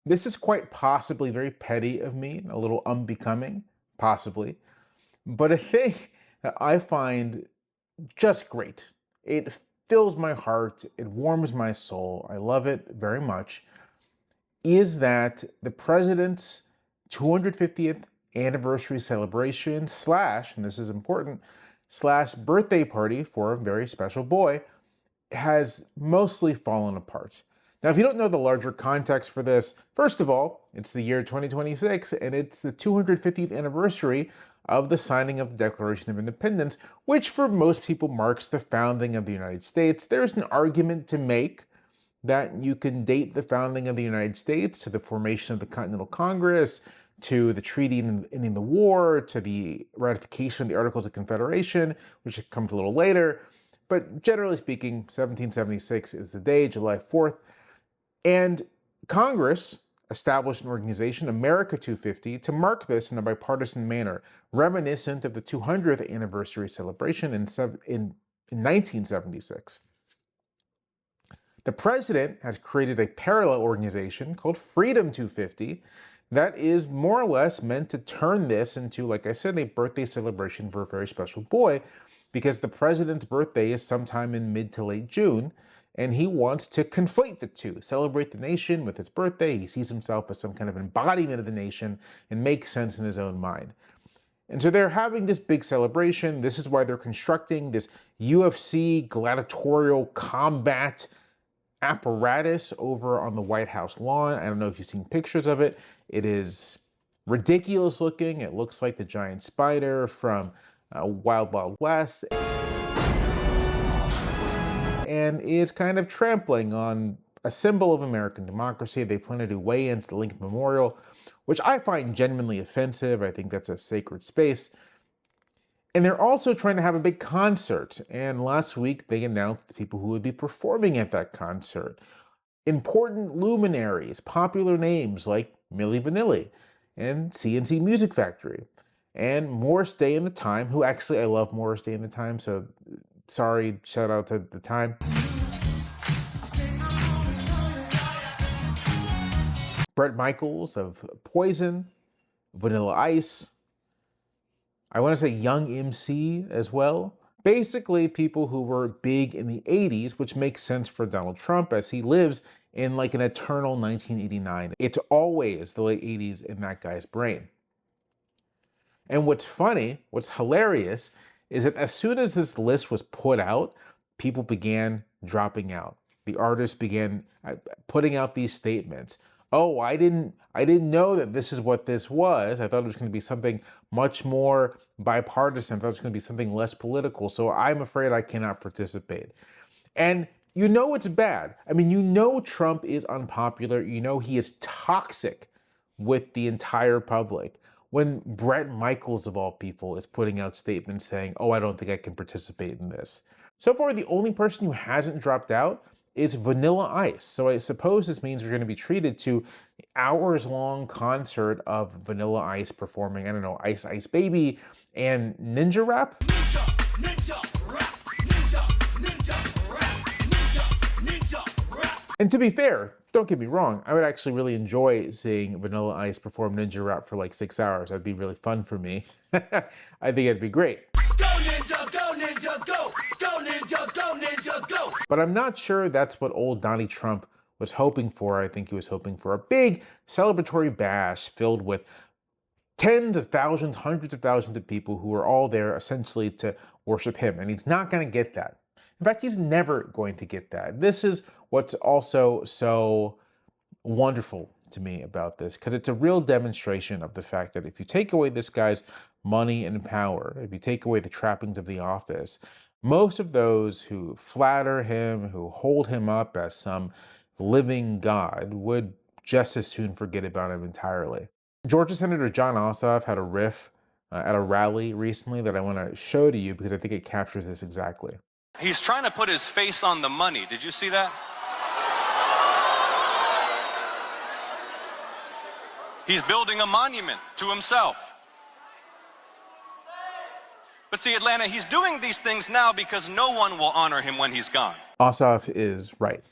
This is quite possibly very petty of me, a little unbecoming, possibly, but a thing that I find just great. It fills my heart, it warms my soul, I love it very much, is that the president's 250th anniversary celebration slash, and this is important, slash birthday party for a very special boy has mostly fallen apart. Now, if you don't know the larger context for this, first of all, it's the year 2026 and it's the 250th anniversary of the signing of the Declaration of Independence, which for most people marks the founding of the United States. There's an argument to make that you can date the founding of the United States to the formation of the Continental Congress, to the treaty ending the war, to the ratification of the Articles of Confederation, which comes a little later. But generally speaking, 1776 is the day, July 4th. And Congress established an organization, America 250, to mark this in a bipartisan manner, reminiscent of the 200th anniversary celebration in 1976. The president has created a parallel organization called Freedom 250 that is more or less meant to turn this into, like I said, a birthday celebration for a very special boy, because the president's birthday is sometime in mid to late June, and he wants to conflate the two, celebrate the nation with his birthday. He sees himself as some kind of embodiment of the nation and makes sense in his own mind. And so they're having this big celebration. This is why they're constructing this UFC gladiatorial combat apparatus over on the White House lawn. I don't know if you've seen pictures of it. It is ridiculous looking. It looks like the giant spider from Wild Wild West, and is kind of trampling on a symbol of American democracy. They plan to do weigh-ins to the Lincoln Memorial, which I find genuinely offensive. I think that's a sacred space. And they're also trying to have a big concert. And last week they announced the people who would be performing at that concert. Important luminaries, popular names like Milli Vanilli and CNC Music Factory and Morris Day and the Time, who actually I love Morris Day and the Time, so sorry, shout out to the Time. Bret Michaels of Poison, Vanilla Ice, I want to say Young MC as well. Basically, people who were big in the 80s, which makes sense for Donald Trump as he lives in like an eternal 1989. It's always the late 80s in that guy's brain. And what's funny, what's hilarious, is that as soon as this list was put out, people began dropping out. The artists began putting out these statements. Oh, I didn't know that this is what this was. I thought it was going to be something much more bipartisan. I thought it was going to be something less political. So I'm afraid I cannot participate. And you know it's bad. I mean, you know Trump is unpopular. You know he is toxic with the entire public. When Bret Michaels, of all people, is putting out statements saying, oh, I don't think I can participate in this. So far, the only person who hasn't dropped out is Vanilla Ice. So I suppose this means we're going to be treated to hours-long concert of Vanilla Ice performing, I don't know, Ice Ice Baby and Ninja Rap? Ninja, ninja, rap, ninja, ninja, rap, ninja, ninja, rap. And to be fair, don't get me wrong, I would actually really enjoy seeing Vanilla Ice perform Ninja Rap for like 6 hours. That'd be really fun for me. I think it'd be great. Go Ninja, go Ninja, go! Go Ninja, go Ninja, go! But I'm not sure that's what old Donnie Trump was hoping for. I think he was hoping for a big celebratory bash filled with tens of thousands, hundreds of thousands of people who are all there essentially to worship him. And he's not going to get that. In fact, he's never going to get that. This is what's also so wonderful to me about this, because it's a real demonstration of the fact that if you take away this guy's money and power, if you take away the trappings of the office, most of those who flatter him, who hold him up as some living god, would just as soon forget about him entirely. Georgia Senator Jon Ossoff had a riff at a rally recently that I want to show to you because I think it captures this exactly. He's trying to put his face on the money. Did you see that? He's building a monument to himself. But see, Atlanta, he's doing these things now because no one will honor him when he's gone. Ossoff is right.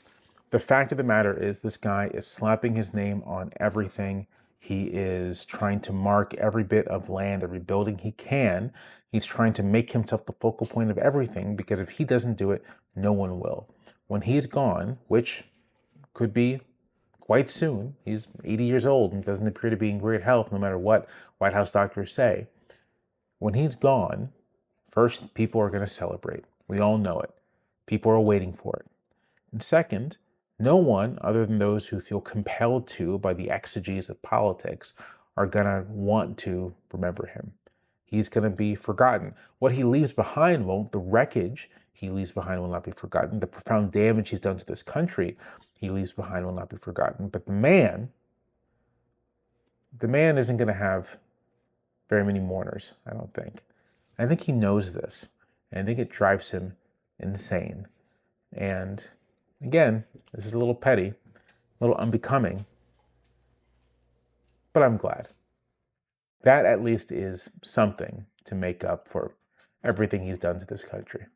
The fact of the matter is, this guy is slapping his name on everything. He is trying to mark every bit of land, every building he can. He's trying to make himself the focal point of everything, because if he doesn't do it, no one will. When he's gone, which could be quite soon, he's 80 years old and doesn't appear to be in great health no matter what White House doctors say. When he's gone, first, people are going to celebrate. We all know it. People are waiting for it. And second, no one other than those who feel compelled to by the exiges of politics are going to want to remember him. He's going to be forgotten. What he leaves behind won't. The wreckage he leaves behind will not be forgotten. The profound damage he's done to this country he leaves behind will not be forgotten. But the man isn't going to have very many mourners, I don't think. I think he knows this, and I think it drives him insane. And again, this is a little petty, a little unbecoming, but I'm glad. That at least is something to make up for everything he's done to this country.